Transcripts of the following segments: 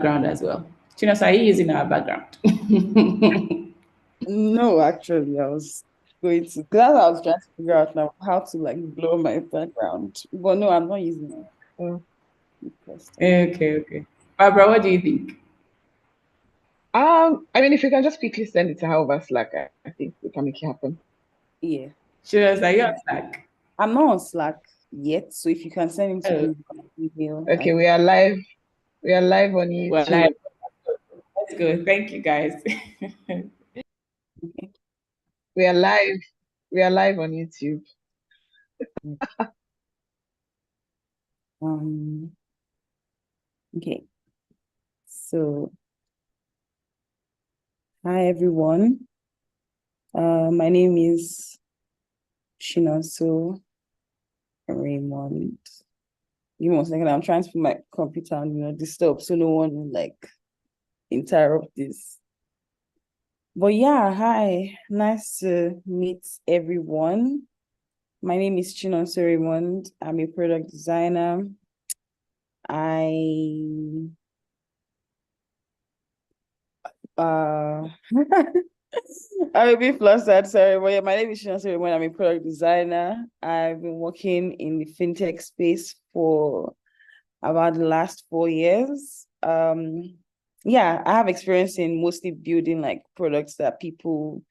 background as well. Chinonso, are you using our background? No, actually, I was going to, because I was trying to figure out now how to like blow my background. But no, I'm not using it. Interesting. Okay. Barbara, what do you think? I mean, if you can just quickly send it to her over Slack, I think we can make it happen. Yeah. Chinonso, are you on Slack? I'm not on Slack yet, so if you can send it to Oh, me by email, Okay, we are live. We are live on well, I, YouTube. let's go. Thank you, guys. okay. We are live. We are live on YouTube. Um, okay. So, hi everyone. My name is Chinonso Raymond. Give me 1 second. I'm trying to put my computer on, disturb so no one will like interrupt this. But yeah, hi. Nice to meet everyone. My name is Chinonso Raymond. I'm a product designer. I I'm a bit flustered, sorry. But yeah, my name is Chinonso Raymond. I'm a product designer. I've been working in the fintech space for about the last 4 years. Yeah, I have experience in mostly building like products that people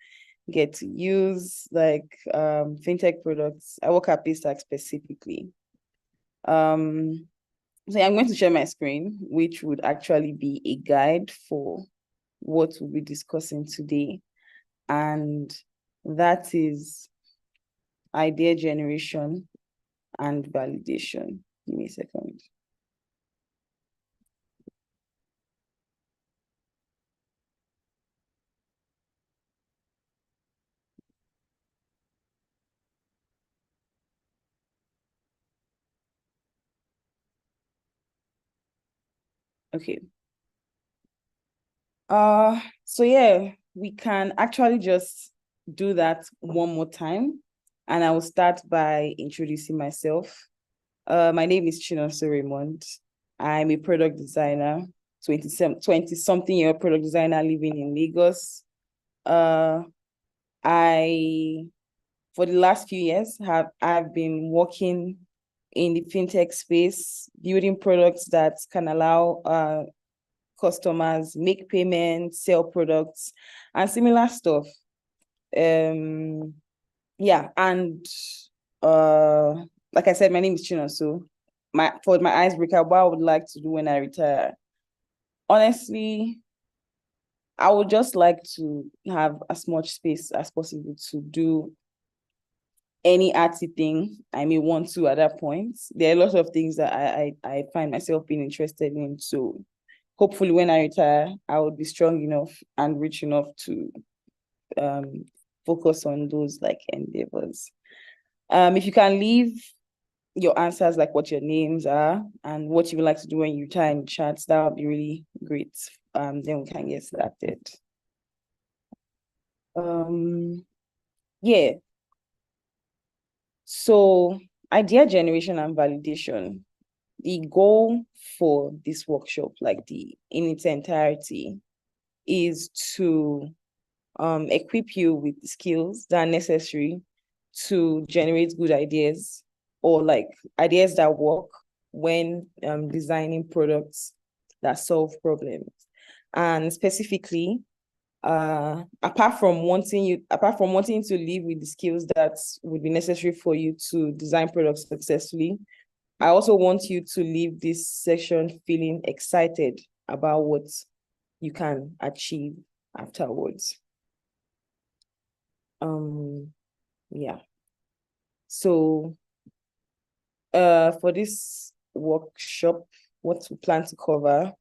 get to use, like fintech products. I work at Paystack specifically. Um, so I'm going to share my screen, which would actually be a guide for what we'll be discussing today. And that is idea generation and validation. Give me a second. Okay. So yeah, we can actually just do that one more time. And I will start by introducing myself. My name is Chinonso Raymond. I'm a product designer, 20 something year product designer living in Lagos. Uh, I for the last few years I've been working in the fintech space, building products that can allow customers make payments, sell products, and similar stuff. Um, yeah, and uh, like I said, my name is Chinonso. For my icebreaker, what I would like to do when I retire. Honestly, I would just like to have as much space as possible to do any arty thing I may want to at that point. There are a lot of things that I find myself being interested in. So hopefully when I retire, I would be strong enough and rich enough to um focus on those like endeavors. If you can leave your answers like what your names are and what you would like to do when you retire in chats, that would be really great. Then we can get started. Um yeah. So idea generation and validation. The goal for this workshop, like in its entirety, is to equip you with the skills that are necessary to generate good ideas or like ideas that work when designing products that solve problems. And specifically, apart from wanting to live with the skills that would be necessary for you to design products successfully, I also want you to leave this session feeling excited about what you can achieve afterwards. Yeah. So for this workshop, what we plan to cover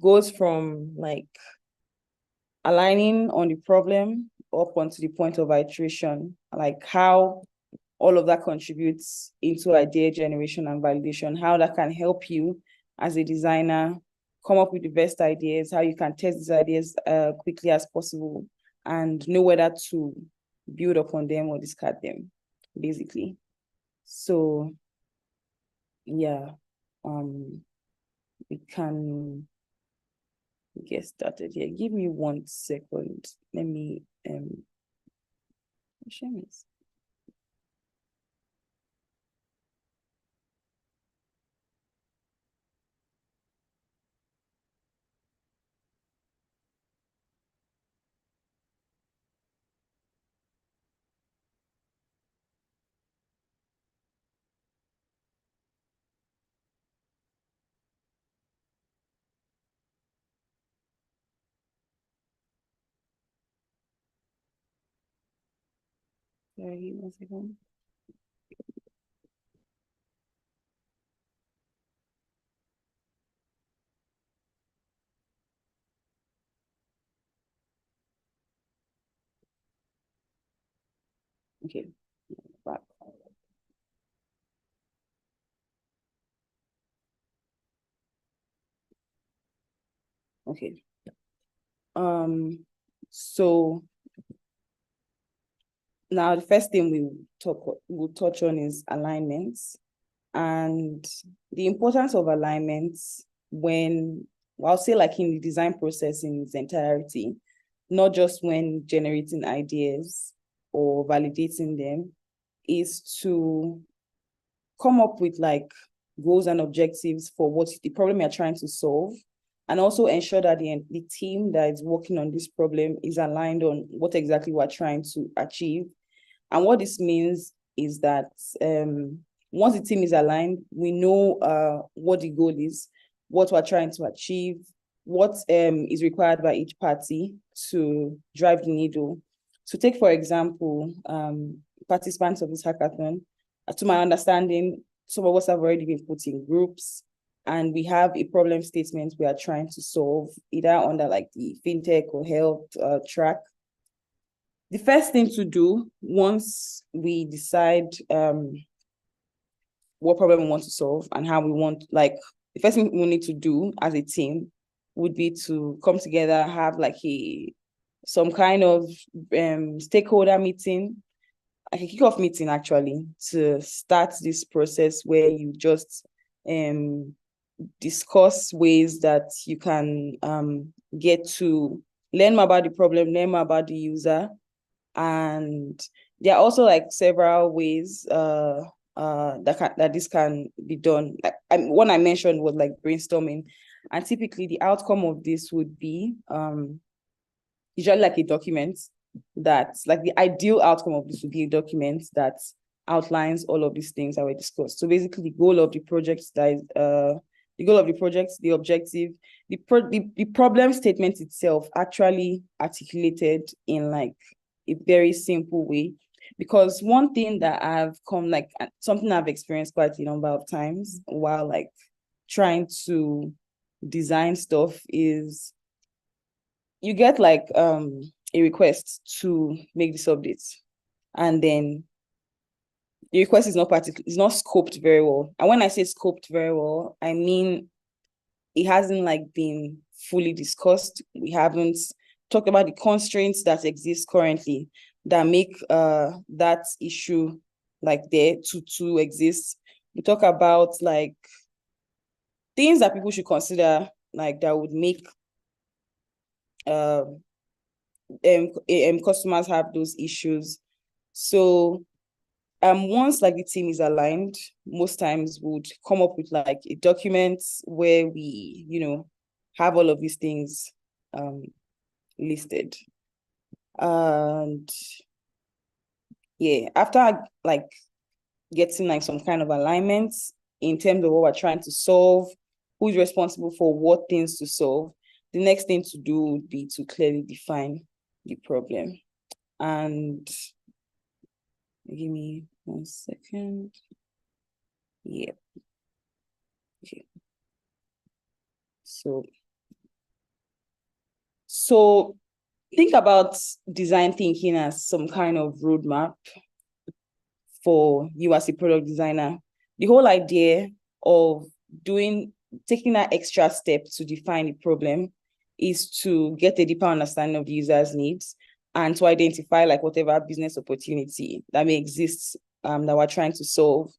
goes from like aligning on the problem up onto the point of iteration, like how all of that contributes into idea generation and validation, how that can help you as a designer come up with the best ideas, how you can test these ideas quickly as possible and know whether to build upon them or discard them, basically. So yeah, we can get started here. Give me 1 second. Let me share this. Sorry, 1 second. Okay, back. Okay. So now the first thing we'll touch on is alignments, and the importance of alignments when, well, I'll say like in the design process in its entirety, not just when generating ideas or validating them, is to come up with like goals and objectives for what the problem you're trying to solve, and also ensure that the team that is working on this problem is aligned on what exactly we're trying to achieve. And what this means is that once the team is aligned, we know what the goal is, what we're trying to achieve, what is required by each party to drive the needle. So take, for example, participants of this hackathon. To my understanding, some of us have already been put in groups, and we have a problem statement we are trying to solve, either under like the fintech or health track. The first thing to do once we decide what problem we want to solve and how we want, like the first thing we need to do as a team would be to come together, have like some kind of stakeholder meeting, like a kickoff meeting actually, to start this process where you just discuss ways that you can get to learn more about the problem, learn more about the user. And there are also like several ways that this can be done. Like one I mentioned was like brainstorming, and typically the outcome of this would be usually like a document that's like the ideal outcome of this would be a document that outlines all of these things that were discussed. So basically, the goal of the project, the objective, the problem statement itself actually articulated in like a very simple way. Because one thing that something I've experienced quite a number of times while like trying to design stuff is you get like a request to make this update, and then the request is not scoped very well. And when I say scoped very well, I mean it hasn't like been fully discussed. We haven't talked about the constraints that exist currently that make that issue like there to exist. We talk about like things that people should consider, like that would make customers have those issues. So once like the team is aligned, most times would come up with like a document where we, have all of these things listed. And yeah, after like getting like some kind of alignment in terms of what we're trying to solve, who's responsible for what things to solve, the next thing to do would be to clearly define the problem. And give me 1 second. Yeah. Okay. So think about design thinking as some kind of roadmap for you as a product designer. The whole idea of taking that extra step to define the problem is to get a deeper understanding of the user's needs and to identify like whatever business opportunity that may exist that we're trying to solve.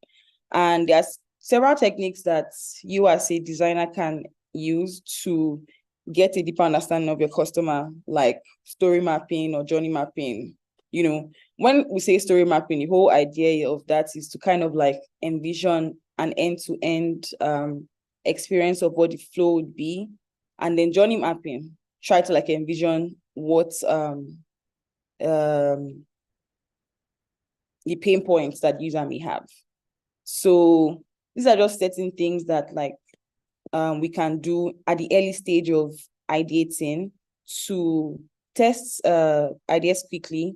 And there's several techniques that you as a designer can use to get a deeper understanding of your customer, like story mapping or journey mapping. When we say story mapping, the whole idea of that is to kind of like envision an end-to-end experience of what the flow would be. And then journey mapping, try to like envision what the pain points that user may have. So these are just certain things that like we can do at the early stage of ideating to test ideas quickly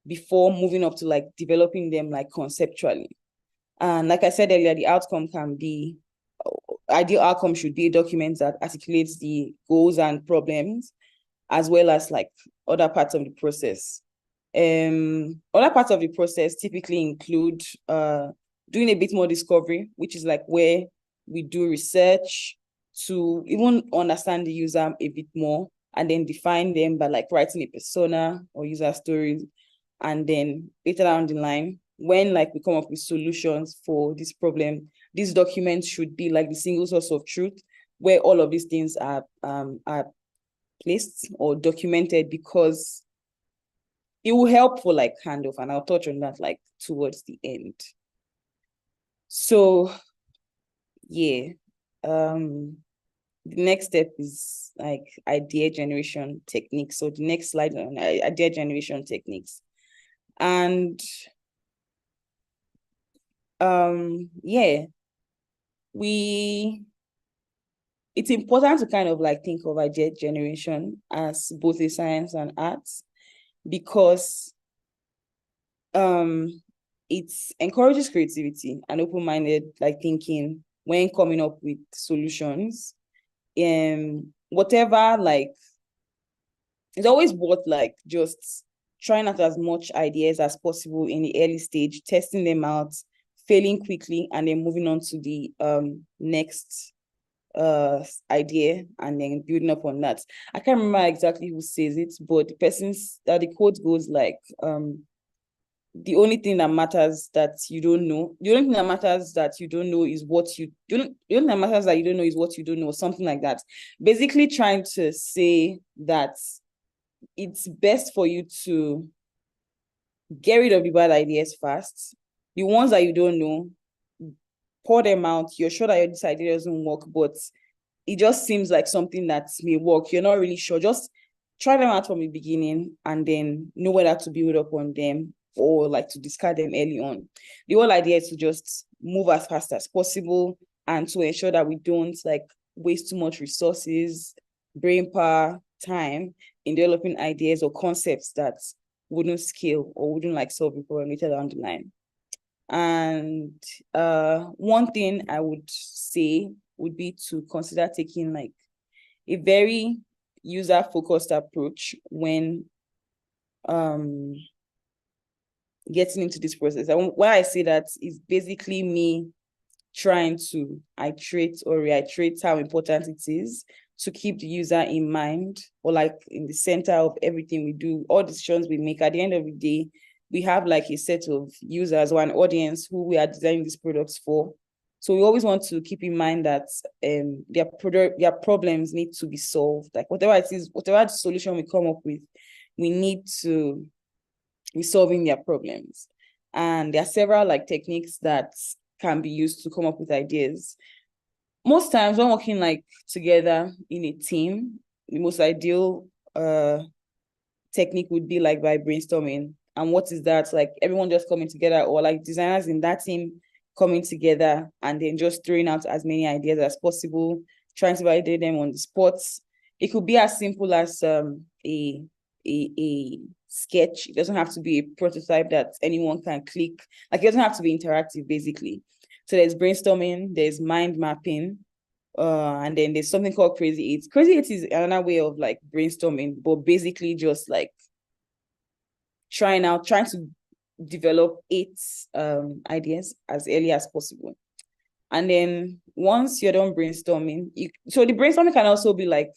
before moving up to like developing them like conceptually. And like I said earlier, the outcome can be, ideal outcome should be a document that articulates the goals and problems, as well as like other parts of the process. Other parts of the process typically include doing a bit more discovery, which is like where we do research to even understand the user a bit more, and then define them by like writing a persona or user stories. And then later down the line, when like we come up with solutions for this problem, these documents should be like the single source of truth where all of these things are placed or documented, because it will help for like handoff, and I'll touch on that like towards the end. So yeah, the next step is like idea generation techniques. So the next slide on idea generation techniques. And yeah, it's important to kind of like think of idea generation as both a science and arts, because it encourages creativity and open-minded like thinking when coming up with solutions. Whatever, like it's always worth like just trying out as much ideas as possible in the early stage, testing them out, failing quickly, and then moving on to the next idea, and then building up on that. I can't remember exactly who says it, but the quote goes like, the only thing that matters that you don't know, the only thing that matters that you don't know is what you don't, the only thing that matters that you don't know is what you don't know, or something like that. Basically trying to say that it's best for you to get rid of the bad ideas fast. The ones that you don't know, pour them out. You're sure that this idea doesn't work, but it just seems like something that may work. You're not really sure. Just try them out from the beginning and then know whether to build up on them or like to discard them early on. The whole idea is to just move as fast as possible and to ensure that we don't like waste too much resources, brain power, time in developing ideas or concepts that wouldn't scale or wouldn't like solve the problem later down the line. And one thing I would say would be to consider taking like a very user-focused approach when getting into this process. And why I say that is basically me trying to iterate or reiterate how important it is to keep the user in mind, or like in the center of everything we do, all decisions we make. At the end of the day, we have like a set of users or an audience who we are designing these products for. So we always want to keep in mind that their problems need to be solved. Like whatever it is, whatever solution we come up with, we need to be solving their problems. And there are several like techniques that can be used to come up with ideas. Most times when working like together in a team, the most ideal technique would be like by brainstorming. And what is that? Like everyone just coming together, or like designers in that team coming together and then just throwing out as many ideas as possible, trying to validate them on the spot. It could be as simple as a sketch. It doesn't have to be a prototype that anyone can click. Like it doesn't have to be interactive, basically. So there's brainstorming, there's mind mapping, and then there's something called Crazy Eight. Crazy Eight is another way of like brainstorming, but basically just like trying to develop 8 ideas as early as possible. And then once you're done brainstorming, so the brainstorming can also be like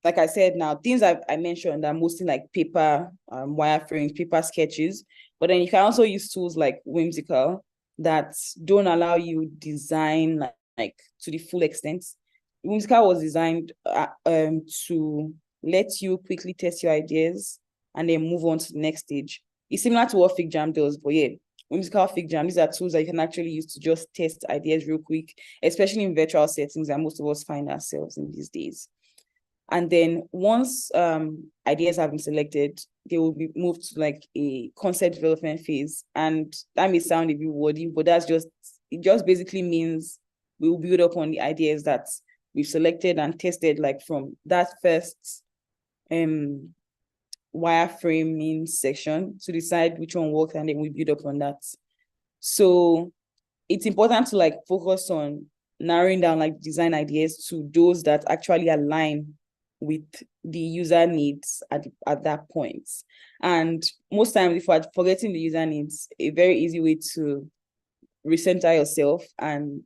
I said now, things I mentioned are mostly like paper, wireframes, paper sketches, but then you can also use tools like Whimsical that don't allow you design like to the full extent. Whimsical was designed to let you quickly test your ideas and then move on to the next stage. It's similar to what Fig Jam does, but yeah, Whimsical, Fig Jam, these are tools that you can actually use to just test ideas real quick, especially in virtual settings that most of us find ourselves in these days. And then once ideas have been selected, they will be moved to like a concept development phase. And that may sound a bit wordy, but it just basically means we will build upon the ideas that we've selected and tested, like from that first wireframing section to decide which one works, and then we build upon that. So it's important to like focus on narrowing down like design ideas to those that actually align with the user needs at that point. And most times, if we're forgetting the user needs, a very easy way to recenter yourself and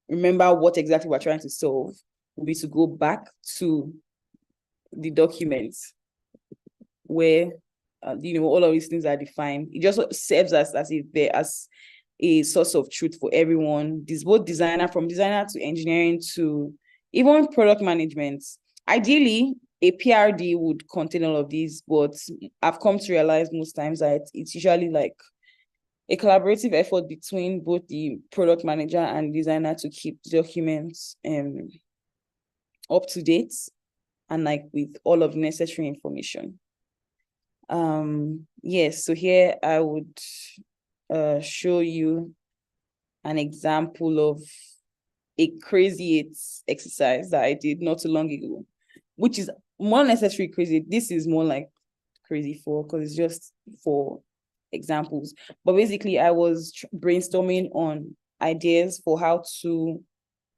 remember what exactly we're trying to solve would be to go back to the documents where all of these things are defined. It just serves as a source of truth for everyone. This both from designer to engineering to even product management. Ideally, a PRD would contain all of these, but I've come to realize most times that it's usually like a collaborative effort between both the product manager and designer to keep documents up to date and like with all of the necessary information. Yes, so here I would show you an example of a crazy exercise that I did not too long ago, which is more necessary crazy. This is more like crazy because it's just for examples. But basically, I was brainstorming on ideas for how to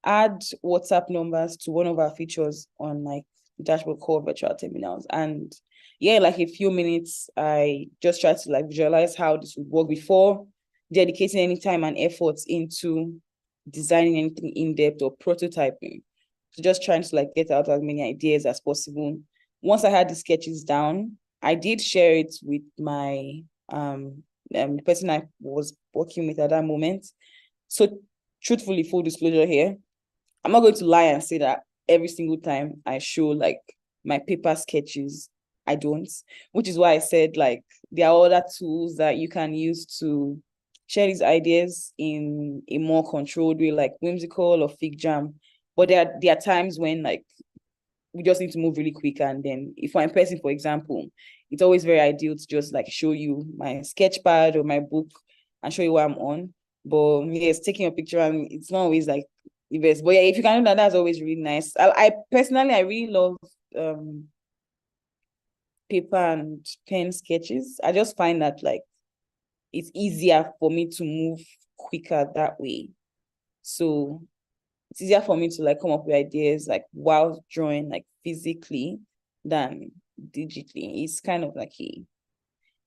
add WhatsApp numbers to one of our features on like dashboard called virtual terminals. And yeah, like a few minutes, I just tried to like visualize how this would work before dedicating any time and efforts into designing anything in depth or prototyping. So just trying to like get out as many ideas as possible. Once I had the sketches down, I did share it with my the person I was working with at that moment. So truthfully, full disclosure here, I'm not going to lie and say that every single time I show like my paper sketches, I don't, which is why I said like there are other tools that you can use to share these ideas in a more controlled way, like Whimsical or Fig Jam. But there are times when like we just need to move really quick. And then if we're in person, for example, it's always very ideal to just like show you my sketch pad or my book and show you what I'm on. But yes, taking a picture and it's not always like the best. But yeah, if you can do that, that's always really nice. I personally, I really love paper and pen sketches. I just find that like it's easier for me to move quicker that way. So it's easier for me to like come up with ideas like while drawing like physically than digitally. It's kind of like a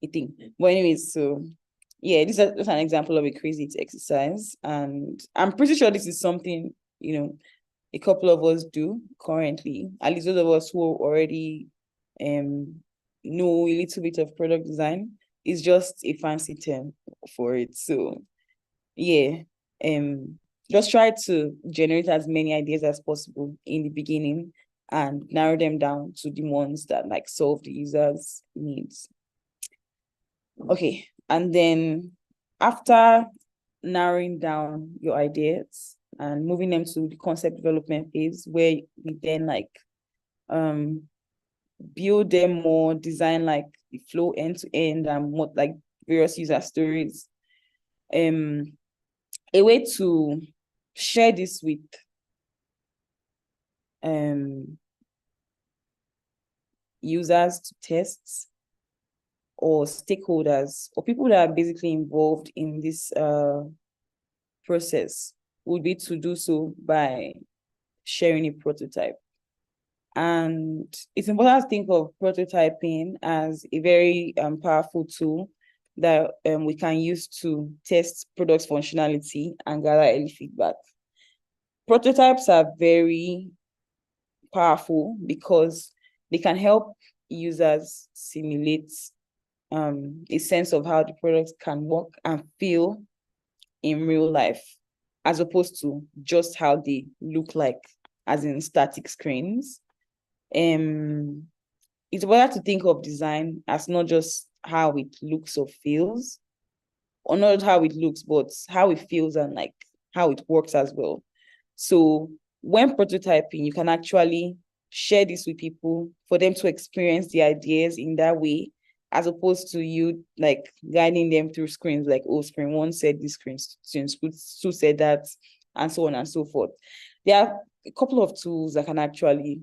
thing. But anyways, so yeah, this is an example of a crazy exercise. And I'm pretty sure this is something, a couple of us do currently, at least those of us who already know a little bit of product design. Is just a fancy term for it. So yeah, just try to generate as many ideas as possible in the beginning and narrow them down to the ones that like solve the user's needs. Okay, and then after narrowing down your ideas and moving them to the concept development phase, where we then like build them more, design like the flow end to end and more like various user stories. A way to share this with users to test or stakeholders or people that are basically involved in this process would be to do so by sharing a prototype. And it's important to think of prototyping as a very powerful tool that we can use to test product functionality and gather early feedback. Prototypes are very powerful because they can help users simulate a sense of how the product can work and feel in real life, as opposed to just how they look like as in static screens. It's better to think of design as not just how it looks or feels, or not how it looks, but how it feels and like how it works as well. So when prototyping, you can actually share this with people for them to experience the ideas in that way, as opposed to you like guiding them through screens like, oh, screen one said this, screen two said that, and so on and so forth. There are a couple of tools that can actually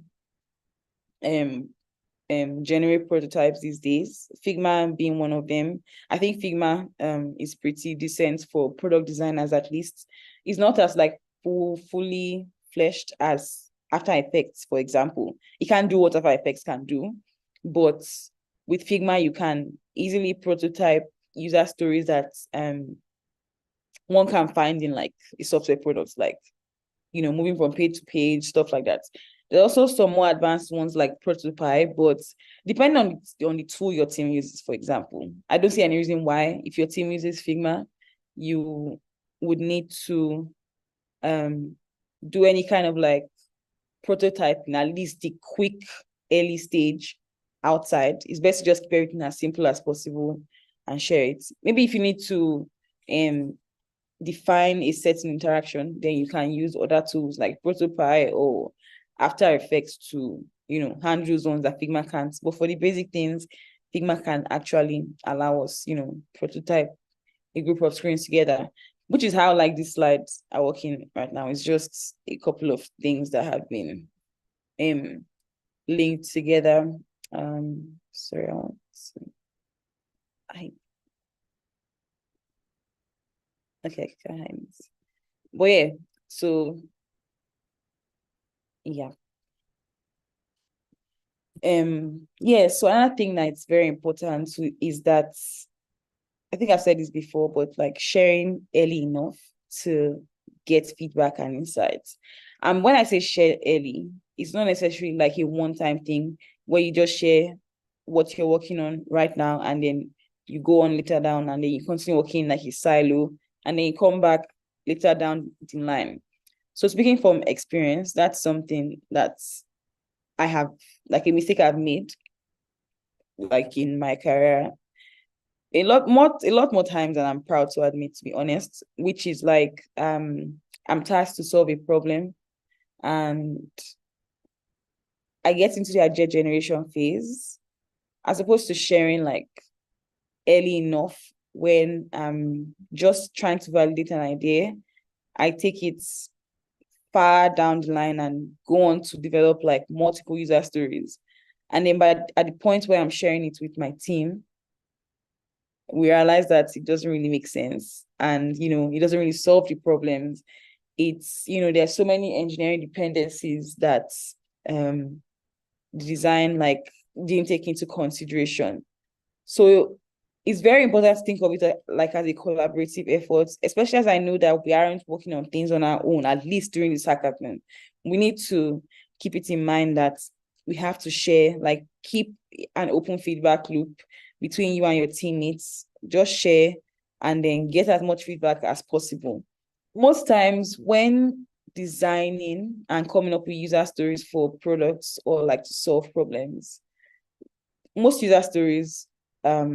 generate prototypes these days, Figma being one of them. I think Figma is pretty decent for product designers, at least. It's not as like fully fleshed as After Effects, for example. It can do what After Effects can do, but with Figma, you can easily prototype user stories that one can find in like a software products, like, you know, moving from page to page, stuff like that. There are also some more advanced ones like Prototype, but depending on the tool your team uses, for example, I don't see any reason why, if your team uses Figma, you would need to do any kind of like prototyping, at least the quick early stage outside. It's best to just keep everything as simple as possible and share it. Maybe if you need to define a certain interaction, then you can use other tools like Protopie or After Effects to, you know, handle those ones that Figma can't. But for the basic things, Figma can actually allow us, you know, prototype a group of screens together, which is how like these slides are working right now. It's just a couple of things that have been linked together. Sorry, okay, guys. But yeah, so yeah. Yeah, so another thing that's very important is that, I think I've said this before, but like sharing early enough to get feedback and insights. When I say share early, it's not necessarily like a one-time thing where you just share what you're working on right now and then you go on later down and then you continue working like a silo and then you come back later down the line. So speaking from experience, that's something that I have, like a mistake I've made like in my career a lot more times than I'm proud to admit, to be honest, which is like I'm tasked to solve a problem and I get into the idea generation phase as opposed to sharing like early enough when I'm just trying to validate an idea. I take it far down the line and go on to develop like multiple user stories. And then at the point where I'm sharing it with my team, we realize that it doesn't really make sense and, you know, it doesn't really solve the problems. It's, you know, there's so many engineering dependencies that the design like didn't take into consideration. So it's very important to think of it like as a collaborative effort, especially as I know that we aren't working on things on our own, at least during this hackathon. We need to keep it in mind that we have to share, like keep an open feedback loop between you and your teammates. Just share and then get as much feedback as possible. Most times when designing and coming up with user stories for products or like to solve problems, most user stories are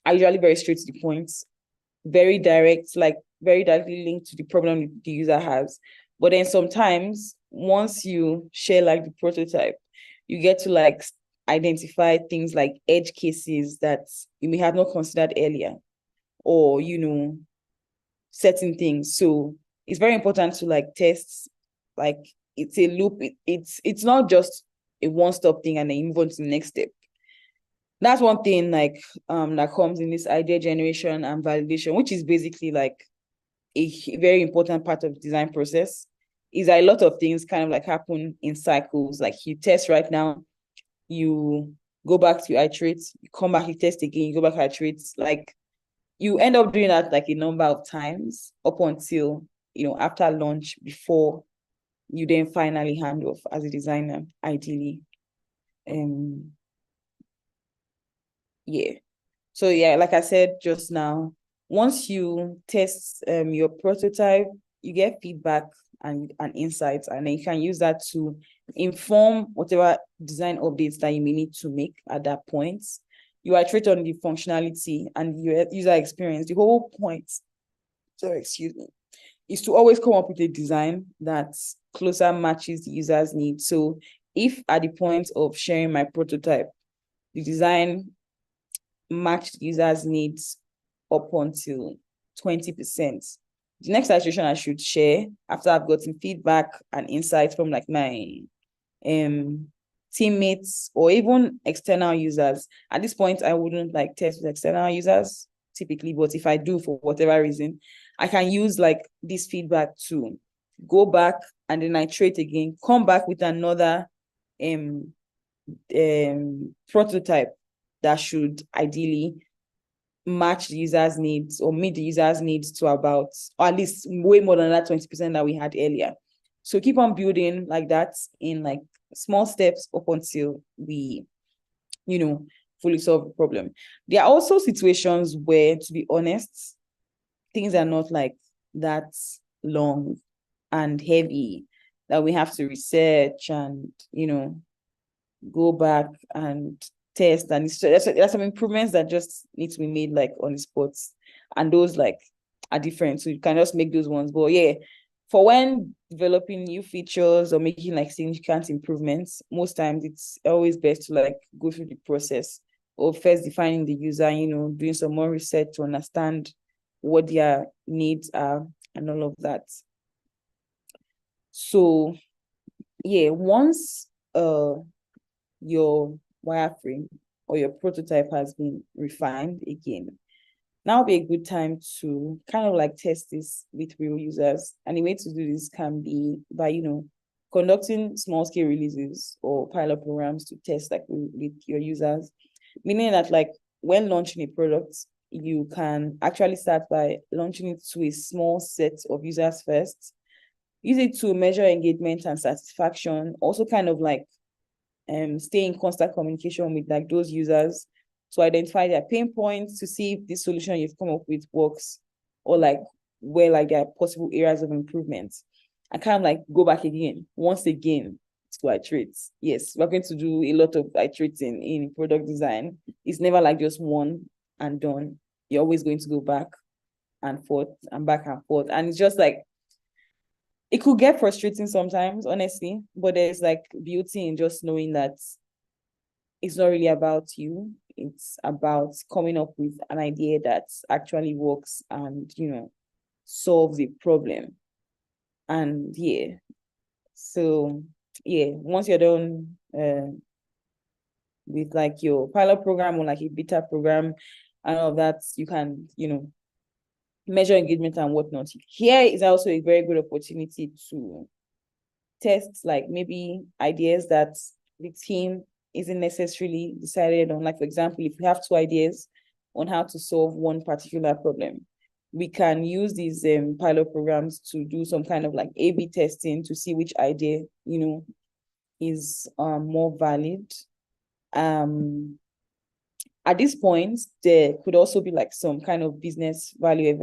usually very straight to the point, very direct, like very directly linked to the problem the user has. But then sometimes once you share like the prototype, you get to like identify things like edge cases that you may have not considered earlier, or, you know, certain things. So it's very important to like test, like it's a loop. It's not just a one-stop thing and then you move on to the next step. That's one thing like that comes in this idea generation and validation, which is basically like a very important part of the design process. Is that a lot of things kind of like happen in cycles. Like you test right now, you go back to iterate, you come back, you test again, you go back, iterate. Like you end up doing that like a number of times up until, you know, after launch, before you then finally hand off as a designer, ideally. Yeah. So yeah, like I said just now, once you test your prototype, you get feedback and insights, and then you can use that to inform whatever design updates that you may need to make at that point. You iterate on the functionality and your user experience. The whole point, sorry, excuse me, is to always come up with a design that closer matches the user's needs. So if at the point of sharing my prototype, the design matched the user's needs up until 20%, the next iteration I should share after I've gotten feedback and insights from like my teammates or even external users. At this point, I wouldn't like test with external users typically, but if I do for whatever reason, I can use like this feedback to go back and then iterate again, come back with another prototype that should ideally match the user's needs or meet the user's needs to about, or at least way more than that 20% that we had earlier. So keep on building like that in like small steps up until we, fully solve the problem. There are also situations where, to be honest, things are not like that long and heavy that we have to research and, go back and test. And there's some improvements that just need to be made like on the spot. And those like are different. So you can just make those ones. But yeah, for when developing new features or making like significant improvements, most times it's always best to like go through the process of first defining the user, doing some more research to understand what their needs are and all of that. So yeah, once your wireframe or your prototype has been refined again, now would be a good time to kind of like test this with real users. And the way to do this can be by, conducting small scale releases or pilot programs to test like with your users. Meaning that like when launching a product, you can actually start by launching it to a small set of users first. Use it to measure engagement and satisfaction. Also kind of like stay in constant communication with like those users to identify their pain points, to see if this solution you've come up with works, or like where like there are possible areas of improvement. And kind of like go back again, once again, to iterate. Yes, we're going to do a lot of iterating in product design. It's never like just one and done. You're always going to go back and forth and back and forth. And it's just like, it could get frustrating sometimes, honestly, but there's like beauty in just knowing that it's not really about you. It's about coming up with an idea that actually works and, solves a problem. And yeah, so yeah, once you're done with like your pilot program or like a beta program and all of that, you can, measure engagement and whatnot. Here is also a very good opportunity to test like maybe ideas that the team isn't necessarily decided on. Like, for example, if we have two ideas on how to solve one particular problem, we can use these pilot programs to do some kind of like A/B testing to see which idea, is more valid. At this point, there could also be like some kind of business value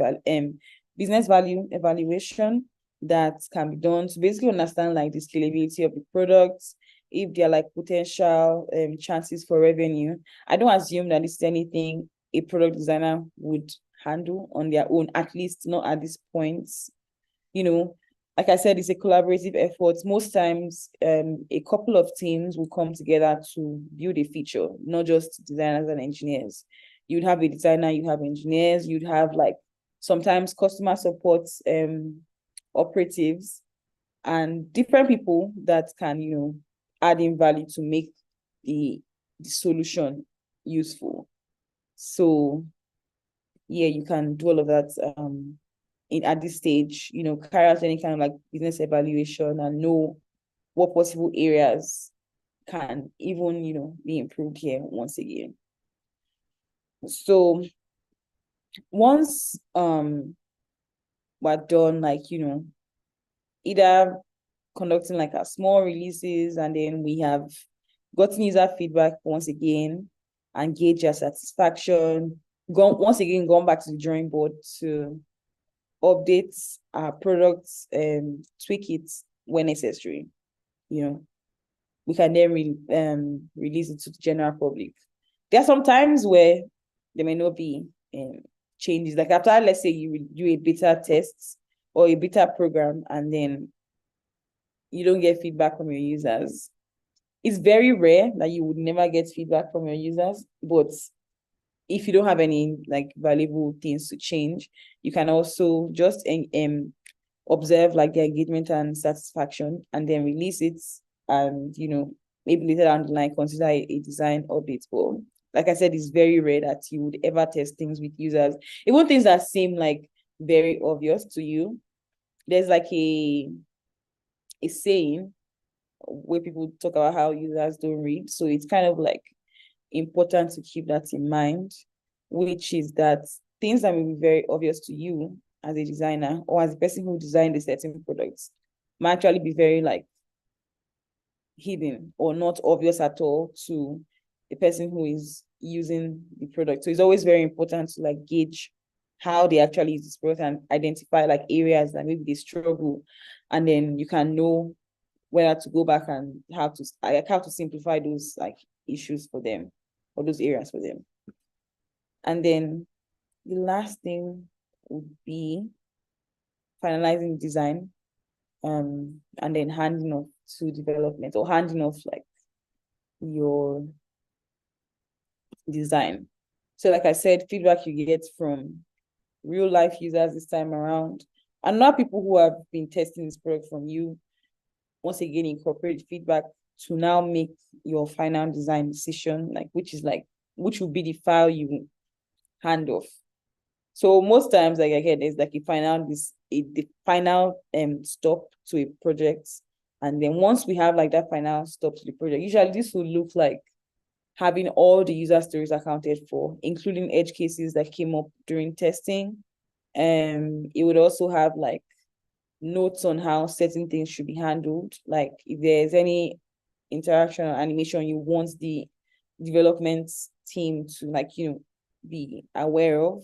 evaluation that can be done to basically understand like the scalability of the products, if there are like potential chances for revenue. I don't assume that this is anything a product designer would handle on their own, at least not at this point. Like I said, it's a collaborative effort. Most times, a couple of teams will come together to build a feature, not just designers and engineers. You'd have a designer, you have engineers, you'd have like sometimes customer support operatives and different people that can, add in value to make the solution useful. So yeah, you can do all of that at this stage, carry out any kind of like business evaluation and know what possible areas can even, be improved here once again. So once we're done, like, either conducting like our small releases and then we have gotten user feedback once again and gauge their satisfaction, gone back to the drawing board to update our products and tweak it when necessary. We can then release it to the general public. There are some times where there may not be changes. Like after, let's say you do a beta test or a beta program, and then you don't get feedback from your users. It's very rare that you would never get feedback from your users, but if you don't have any like valuable things to change, you can also just observe like their engagement and satisfaction, and then release it, and maybe later down the line consider a design update. But like I said, it's very rare that you would ever test things with users, even things that seem like very obvious to you. There's like a saying where people talk about how users don't read, so it's kind of like important to keep that in mind, which is that things that may be very obvious to you as a designer or as a person who designed a certain product might actually be very like hidden or not obvious at all to the person who is using the product. So it's always very important to like gauge how they actually use this product and identify like areas that maybe they struggle, and then you can know whether to go back and how to simplify those like issues for them or those areas for them. And then the last thing would be finalizing design, and then handing off to development, or handing off like your design. So like I said, feedback you get from real life users this time around, and not people who have been testing this product from you. Once again, incorporate feedback to now make your final design decision, like which will be the file you hand off. So most times, like again, there's like the final stop to a project. And then once we have like that final stop to the project, usually this will look like having all the user stories accounted for, including edge cases that came up during testing. It would also have like notes on how certain things should be handled. Like if there's any interaction or animation you want the development team to like, be aware of,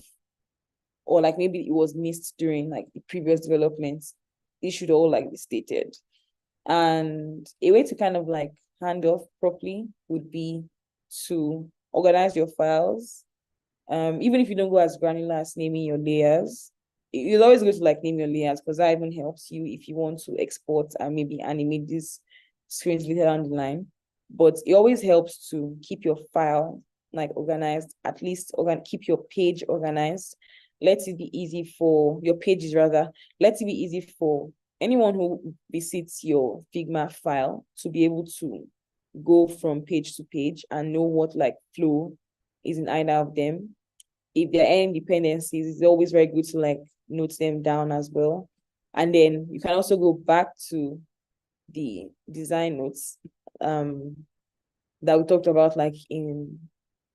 or like maybe it was missed during like the previous developments, it should all like be stated. And a way to kind of like hand off properly would be to organize your files. Even if you don't go as granular as naming your layers, it's always good to like name your layers, because that even helps you if you want to export and maybe animate these screens later down the line. But it always helps to keep your file like organized, at least keep your page organized. Let it be easy for your pages, rather. Let it be easy for anyone who visits your Figma file to be able to go from page to page and know what like flow is in either of them. If there are any dependencies, it's always very good to like note them down as well. And then you can also go back to the design notes that we talked about like in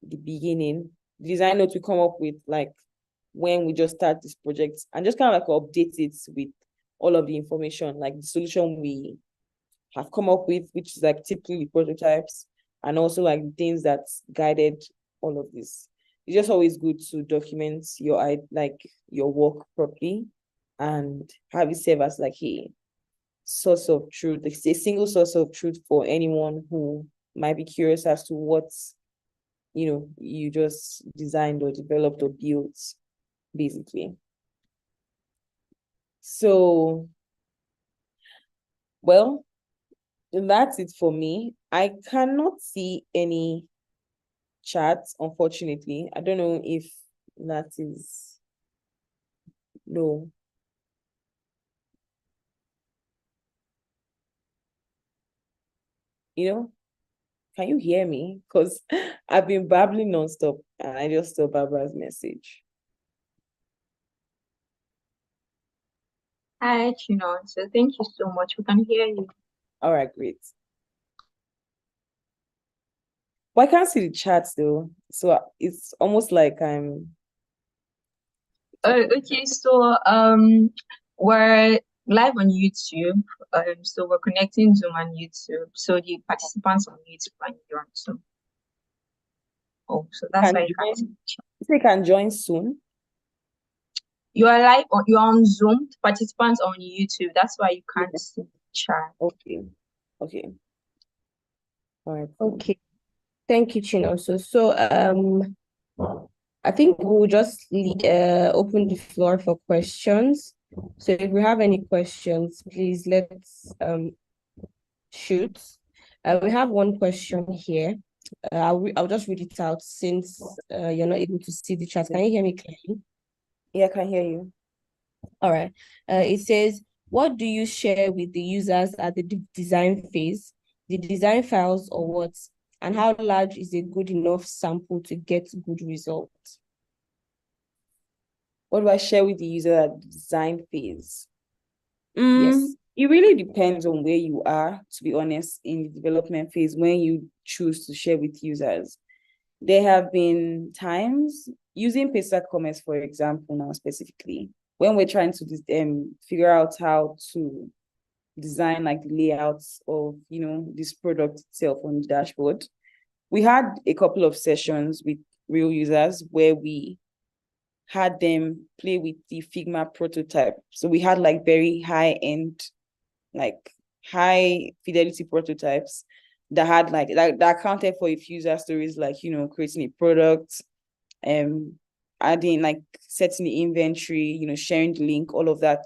the beginning. The design notes we come up with like when we just start this project, and just kind of like update it with all of the information, like the solution we have come up with, which is like typically the prototypes, and also like the things that guided all of this. It's just always good to document your work properly and have it serve as like a source of truth, like a single source of truth for anyone who might be curious as to what you just designed or developed or built, basically. So, well, that's it for me. I cannot see any chats, unfortunately. I don't know if that is no. Can you hear me? Because I've been babbling nonstop and I just saw Barbara's message. Hi, Chinonso. Thank you so much. We can hear you. All right, great. Well, I can't see the chats though. So it's almost like I'm Okay, so we're live on YouTube. So we're connecting Zoom and YouTube. So the participants on YouTube can join Zoom. Oh, so that's why you can see. they can join soon. You are live on you're on Zoom, participants on YouTube. That's why you can't see the chat. Okay. Okay. All right. Okay. Thank you, Chinonso. So I think we'll just open the floor for questions. So if we have any questions, please let's shoot. We have one question here. I'll just read it out since you're not able to see the chat. Can you hear me clearly? Yeah, I can hear you. All right. It says, what do you share with the users at the design phase, the design files or what? And how large is a good enough sample to get good results? What do I share with the user at the design phase? Yes. It really depends on where you are, to be honest, in the development phase when you choose to share with users. There have been times using Paystack Commerce, for example, now specifically, when we're trying to figure out how to design like the layouts of this product itself on the dashboard. We had a couple of sessions with real users where we had them play with the Figma prototype. So we had like very high-end, like high fidelity prototypes that had like that accounted for a few user stories, like creating a product, adding like setting the inventory, sharing the link, all of that.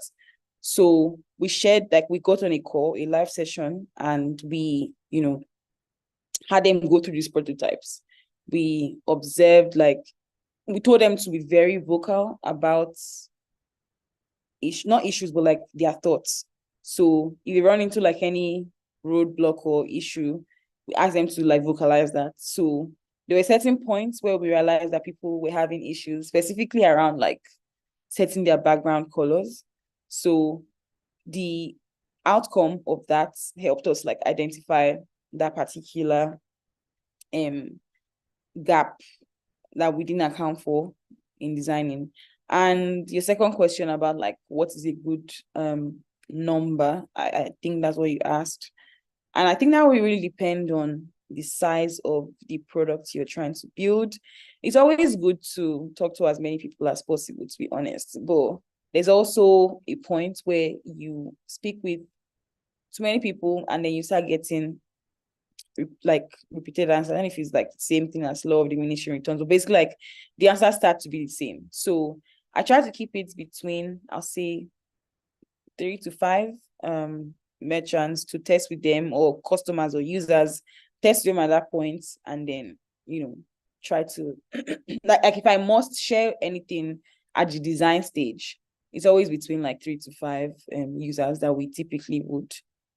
So we shared, like we got on a call, a live session, and we had them go through these prototypes. We observed, like we told them to be very vocal about not issues, but like their thoughts. So if they run into like any roadblock or issue, we asked them to like vocalize that. So there were certain points where we realized that people were having issues, specifically around like setting their background colors. So the outcome of that helped us like identify that particular gap that we didn't account for in designing. And your second question about like what is a good number, I think that's what you asked. And I think that will really depend on the size of the product you're trying to build. It's always good to talk to as many people as possible, to be honest. But there's also a point where you speak with too many people and then you start getting like repeated answers. And if it's like the same thing as law of diminishing returns, but basically like the answers start to be the same. So I try to keep it between, I'll say 3 to 5 merchants to test with them, or customers or users, test them at that point, and then try to like if I must share anything at the design stage, it's always between like 3 to 5 users that we typically would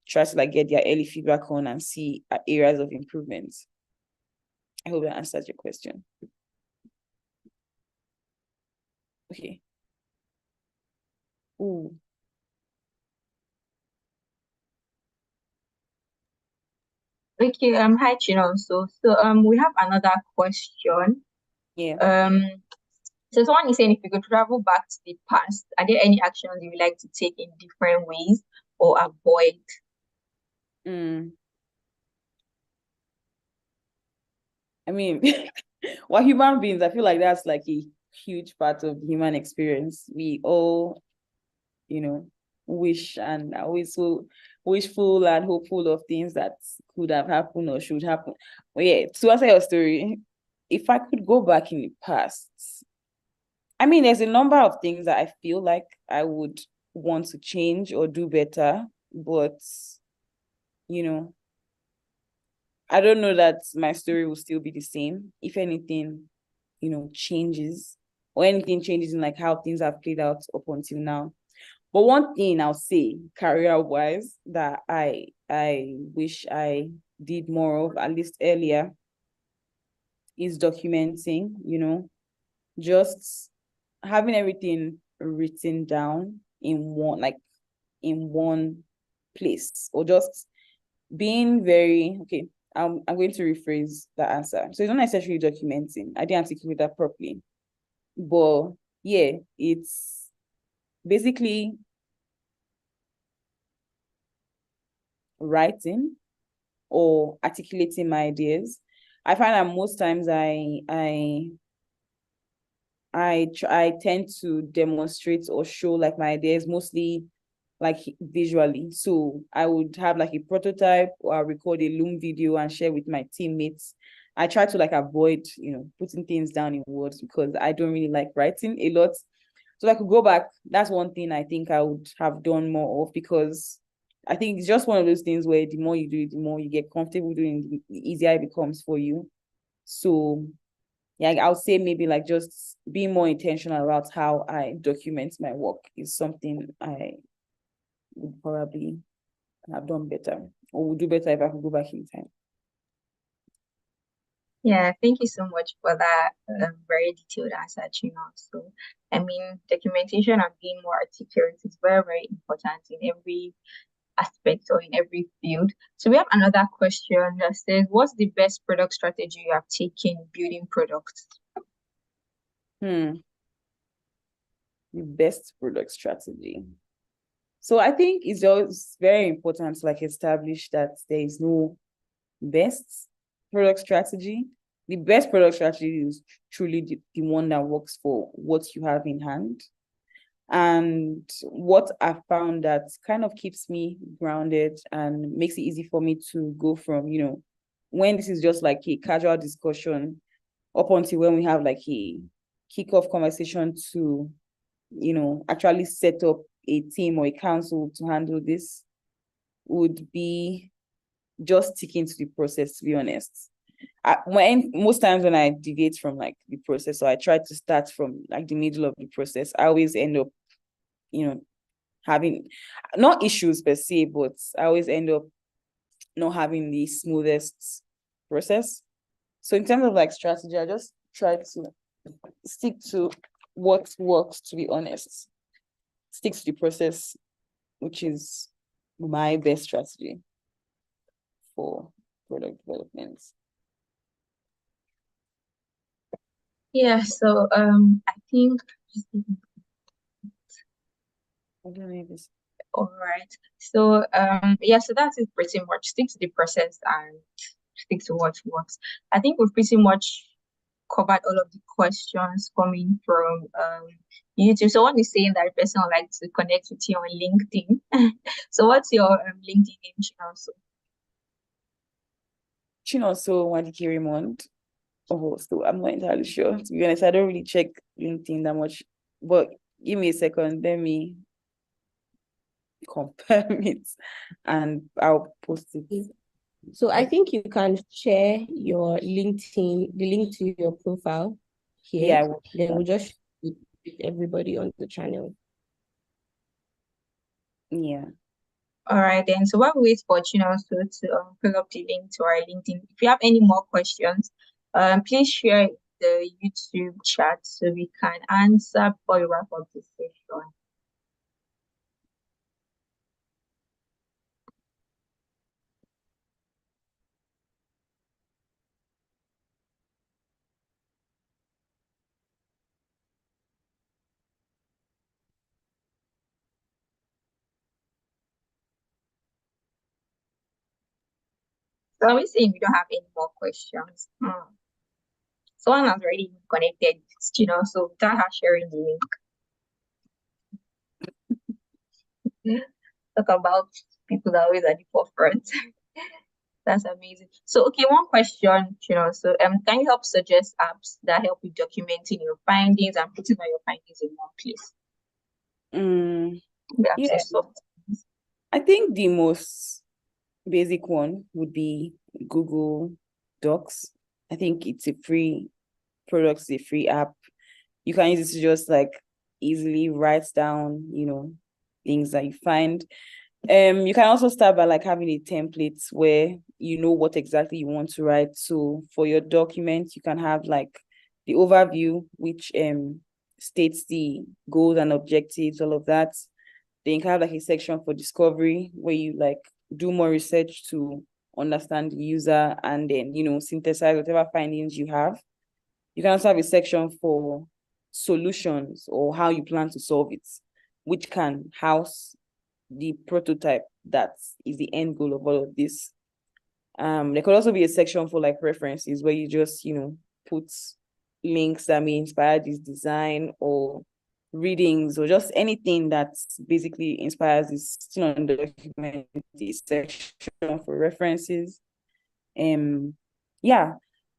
try to like get their early feedback on and see areas of improvement. I hope that answers your question. Okay. Ooh. Okay, hi Chinonso. So we have another question. Yeah. So someone is saying, if you could travel back to the past, are there any actions you would like to take in different ways or avoid? I mean, we're human beings. I feel like that's like a huge part of the human experience. We all, wish and are always so wishful and hopeful of things that could have happened or should happen. But yeah, to answer your story, if I could go back in the past, I mean, there's a number of things that I feel like I would want to change or do better, but I don't know that my story will still be the same. If anything, changes, or anything changes in like how things have played out up until now. But one thing I'll say, career-wise, that I wish I did more of, at least earlier, is documenting, just having everything written down in one place, or just being very, okay, I'm going to rephrase that answer. So it's not necessarily documenting. I didn't articulate that properly. But yeah, it's basically writing or articulating my ideas. I find that most times I I tend to demonstrate or show like my ideas mostly like visually. So I would have like a prototype, or I'll record a Loom video and share with my teammates. I try to like avoid, putting things down in words because I don't really like writing a lot. So I could go back. That's one thing I think I would have done more of, because I think it's just one of those things where the more you do it, the more you get comfortable doing it, the easier it becomes for you. So yeah, I'll say maybe like just being more intentional about how I document my work is something I would probably have done better, or would do better if I could go back in time. Yeah, thank you so much for that very detailed answer, So, I mean, documentation and being more articulate is very, very important in every aspect or in every field. So we have another question that says, what's the best product strategy you have taken building products? The best product strategy. So I think it's just very important to like establish that there is no best product strategy. The best product strategy is truly the one that works for what you have in hand. And what I found that kind of keeps me grounded and makes it easy for me to go from, when this is just like a casual discussion up until when we have like a kickoff conversation to, actually set up a team or a council to handle this, would be just sticking to the process, to be honest. Most times when I deviate from like the process, or I try to start from like the middle of the process, I always end up, having not issues per se, but I always end up not having the smoothest process. So in terms of like strategy, I just try to stick to what works, to be honest. Stick to the process, which is my best strategy for product development. Yeah, so I think I don't know if it's all right. So yeah, so that's it pretty much. Stick to the process and stick to what works. I think we've pretty much covered all of the questions coming from YouTube. So one is saying that a person would like to connect with you on LinkedIn. So what's your LinkedIn name, Chinonso? Chinonso Raymond. Oh, so I'm not entirely sure. To be honest, I don't really check LinkedIn that much. But give me a second. Let me confirm it, and I'll post it. So I think you can share your LinkedIn, the link to your profile here. Yeah, I will. Then we'll just share it with everybody on the channel. Yeah. All right, then. So while we wait for Chinonso to pull up the link to our LinkedIn, if you have any more questions, please share the YouTube chat so we can answer before we wrap up this session. So are we saying we don't have any more questions? Someone has already connected, so without her sharing the link. Talk about people that are always at the forefront. That's amazing. So, okay, one question, so can you help suggest apps that help with documenting your findings and putting all your findings in one place? Yeah. I think the most basic one would be Google Docs. I think it's a free product, it's a free app. You can use it to just like easily write down, things that you find. You can also start by like having a template where you know what exactly you want to write. So for your document, you can have like the overview, which states the goals and objectives, all of that. Then you can have like a section for discovery where you like do more research to understand the user and then, synthesize whatever findings you have. You can also have a section for solutions or how you plan to solve it, which can house the prototype that is the end goal of all of this. There could also be a section for like references where you just, put links that may inspire this design, or readings, or just anything that basically inspires this still on the document section for references. Yeah.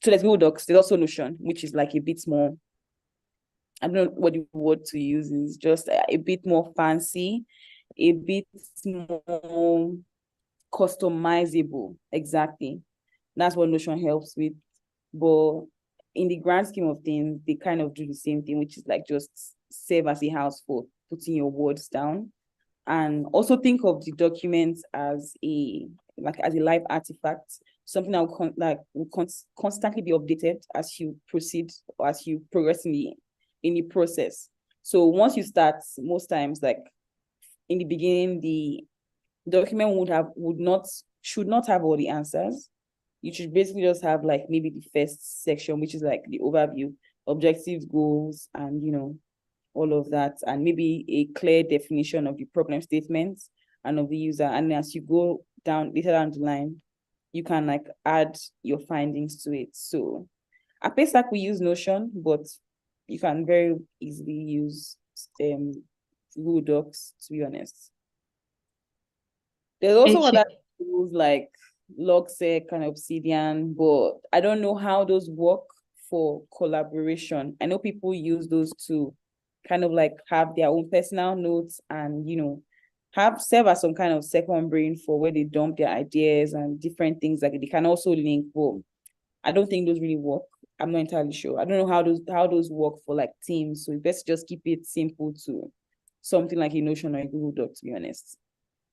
So there's Google Docs. There's also Notion, which is like a bit more, I don't know what the word to use is, just a bit more fancy, a bit more customizable. Exactly. That's what Notion helps with. But in the grand scheme of things, they kind of do the same thing, which is like just serve as a house for putting your words down. And also think of the documents as a live artifact, something that will constantly be updated as you proceed, or as you progress in the process. So once you start, most times, like in the beginning, the document should not have all the answers. You should basically just have like maybe the first section, which is like the overview, objectives, goals, and all of that, and maybe a clear definition of the problem statements and of the user. And as you go down later down the line, you can like add your findings to it. So at PayStack, we use Notion, but you can very easily use Google Docs, to be honest. There's also other tools like Logseq and Obsidian, but I don't know how those work for collaboration. I know people use those to kind of like have their own personal notes and have serve as some kind of second brain for where they dump their ideas and different things. Like they can also link, but I don't think those really work. I'm not entirely sure. I don't know how those work for like teams. So you best just keep it simple to something like a Notion or a Google Doc, to be honest.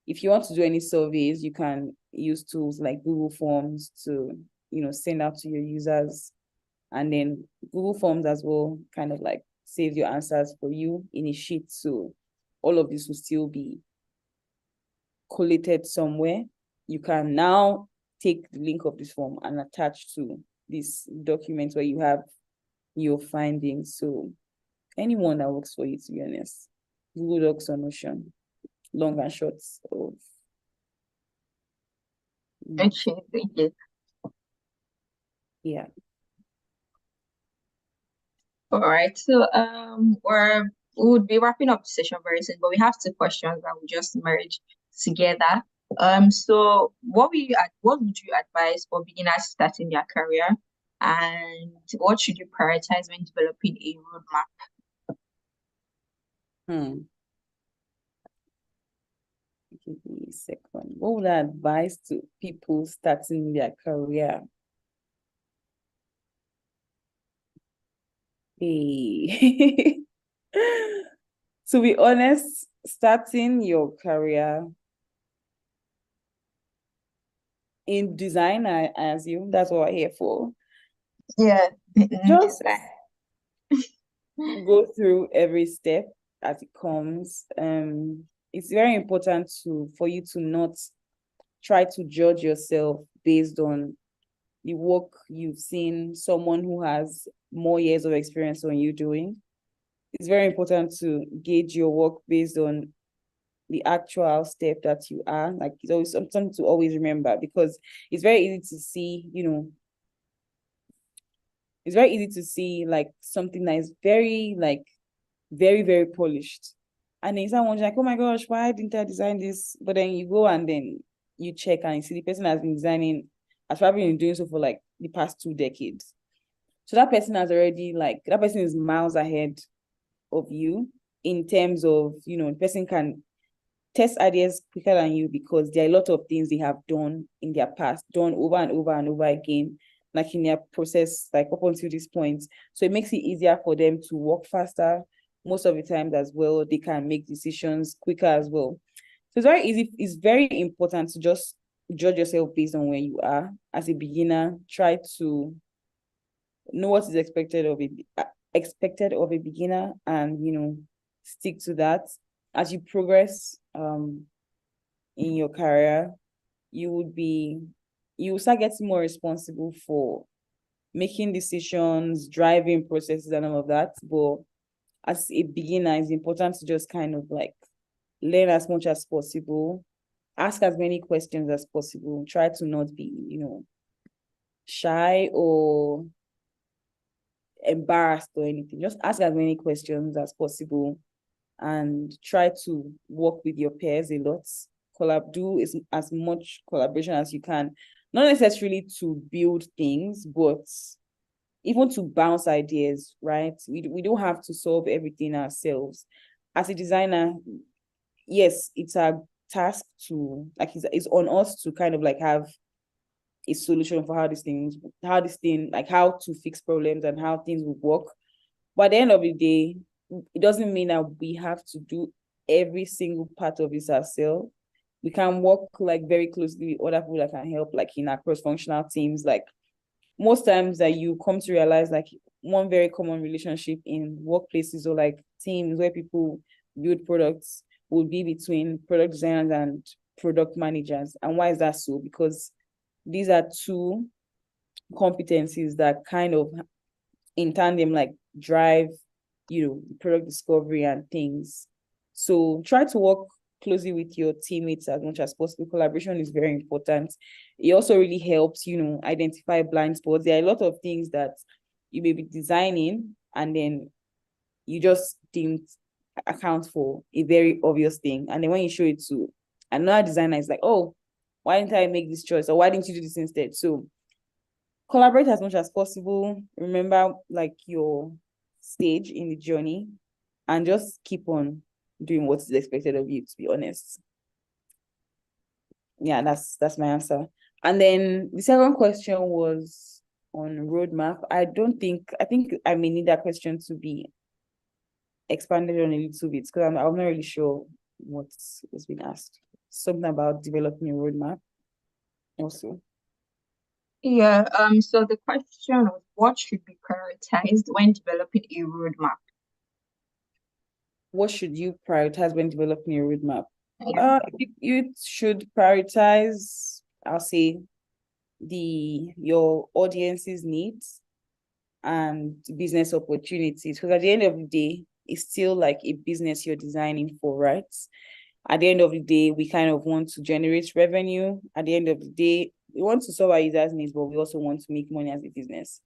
If you want to do any surveys, you can use tools like Google Forms to send out to your users, and then Google Forms as well kind of like save your answers for you in a sheet. So all of this will still be collated somewhere. You can now take the link of this form and attach to this document where you have your findings. So anyone that works for you, to be honest. Google Docs or Notion, long and shorts of. Okay, thank you. Yeah. All right. So we would be wrapping up the session very soon, but we have two questions that we just merged together. So what would you advise for beginners starting their career, and what should you prioritize when developing a roadmap? Give me a second. What would I advise to people starting their career? Hey. To be honest, starting your career in design, I assume that's what we're here for. Yeah. Just go through every step as it comes. It's very important for you to not try to judge yourself based on the work you've seen someone who has more years of experience on you doing. It's very important to gauge your work based on the actual step that you are. Like, it's always something to always remember, because it's very easy to see, it's very easy to see like something that is very, very polished. And then someone's like, oh my gosh, why didn't I design this? But then you go and then you check and you see the person has probably been doing so for like the past 2 decades. So that person is miles ahead of you in terms of, the person can test ideas quicker than you, because there are a lot of things they have done in their past, done over and over and over again, like in their process, like up until this point. So it makes it easier for them to work faster. Most of the times as well, they can make decisions quicker as well. So it's very easy. It's very important to just judge yourself based on where you are as a beginner. Try to know what is expected of a beginner, and stick to that. As you progress in your career, you will start getting more responsible for making decisions, driving processes, and all of that. But as a beginner, it's important to just kind of like learn as much as possible, ask as many questions as possible, try to not be, shy or embarrassed or anything. Just ask as many questions as possible and try to work with your peers a lot. Do as much collaboration as you can. Not necessarily to build things, but even to bounce ideas, right? We don't have to solve everything ourselves. As a designer, yes, it's a task to like it's on us to kind of like have a solution for how this thing, like how to fix problems and how things will work. But at the end of the day, it doesn't mean that we have to do every single part of this ourselves. We can work like very closely with other people that can help, like in our cross-functional teams. Like most times that you come to realize, like one very common relationship in workplaces or like teams where people build products will be between product designers and product managers. And why is that so? Because these are two competencies that kind of in tandem like drive product discovery and things. So try to work closely with your teammates as much as possible. Collaboration is very important. It also really helps identify blind spots. There are a lot of things that you may be designing and then you just didn't account for a very obvious thing, and then when you show it to another designer, it's like, oh, why didn't I make this choice, or why didn't you do this instead? So collaborate as much as possible. Remember like your stage in the journey and just keep on doing what is expected of you, to be honest. Yeah, that's my answer. And then the second question was on roadmap. I think I may need that question to be expanded on a little bit because I'm not really sure what was being asked. Something about developing a roadmap also. Yeah, so the question was what should be prioritized when developing a roadmap? What should you prioritize when developing a roadmap? Yeah. You should prioritize, I'll say, your audience's needs and business opportunities. Because at the end of the day, it's still like a business you're designing for, right? At the end of the day, we kind of want to generate revenue. At the end of the day, we want to solve our users' needs, but we also want to make money as a business.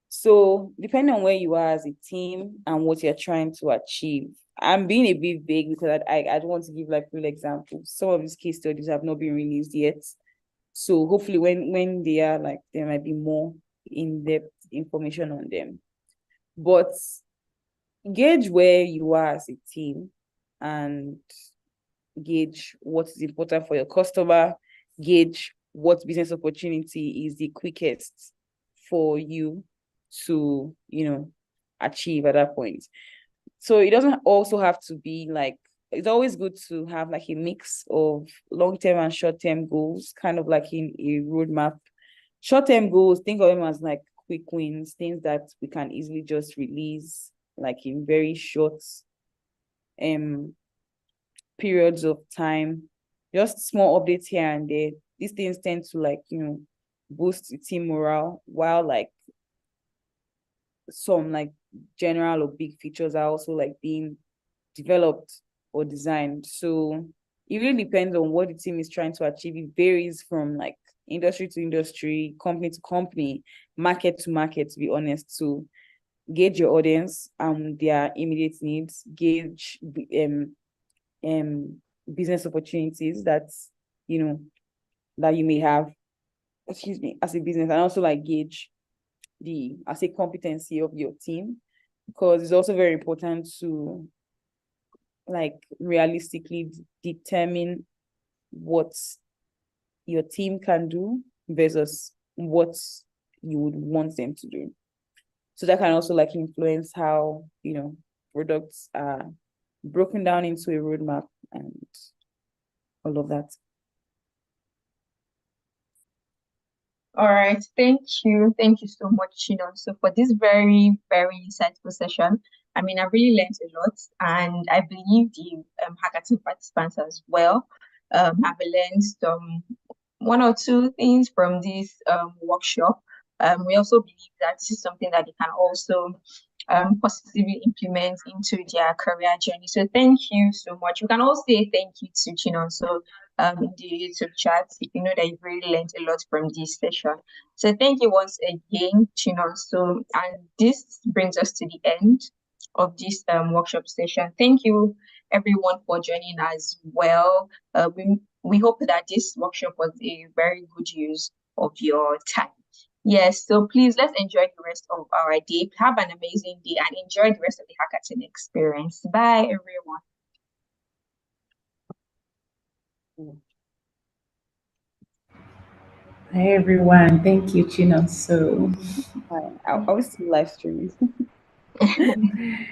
So depending on where you are as a team and what you're trying to achieve, I'm being a bit vague because I don't want to give like real examples. Some of these case studies have not been released yet. So hopefully when they are, like, there might be more in-depth information on them. But gauge where you are as a team and gauge what is important for your customer, gauge what business opportunity is the quickest for you to, achieve at that point. So it doesn't also have to be like, it's always good to have like a mix of long-term and short-term goals, kind of like in a roadmap. Short-term goals, think of them as like quick wins, things that we can easily just release like in very short periods of time, just small updates here and there. These things tend to like, boost the team morale, while like some like general or big features are also like being developed or designed. So it really depends on what the team is trying to achieve. It varies from like industry to industry, company to company, market to market, to be honest. To gauge your audience and their immediate needs, gauge business opportunities that that you may have, excuse me, as a business, and also like gauge the, I say, competency of your team, because it's also very important to like realistically determine what your team can do versus what you would want them to do. So that can also like influence how products are broken down into a roadmap and all of that. All right, thank you. Thank you so much, Chinonso, for this very, very insightful session. I mean, I really learned a lot, and I believe the hackathon participants as well have learned one or two things from this workshop. We also believe that this is something that they can also positively implement into their career journey. So thank you so much. We can all say thank you to Chinonso in the YouTube chat. You know that you've really learned a lot from this session. So thank you once again, Chinonso. And this brings us to the end of this workshop session. Thank you everyone for joining as well. We hope that this workshop was a very good use of your time. Yes, so please let's enjoy the rest of our day. Have an amazing day and enjoy the rest of the hackathon experience. Bye, everyone. Hi, everyone. Thank you, Chinonso. I will still live stream.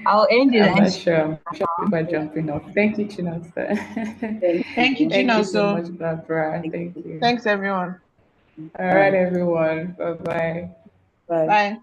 I'll end the I'm live not stream. sure. I'm sure people are jumping off. Thank you, Chinonso. Thank Thank you, you. Thank you so Chinonso. much, Barbara. Thank Thank you. you. Thanks, everyone. All right, everyone. Bye bye. Bye. Bye.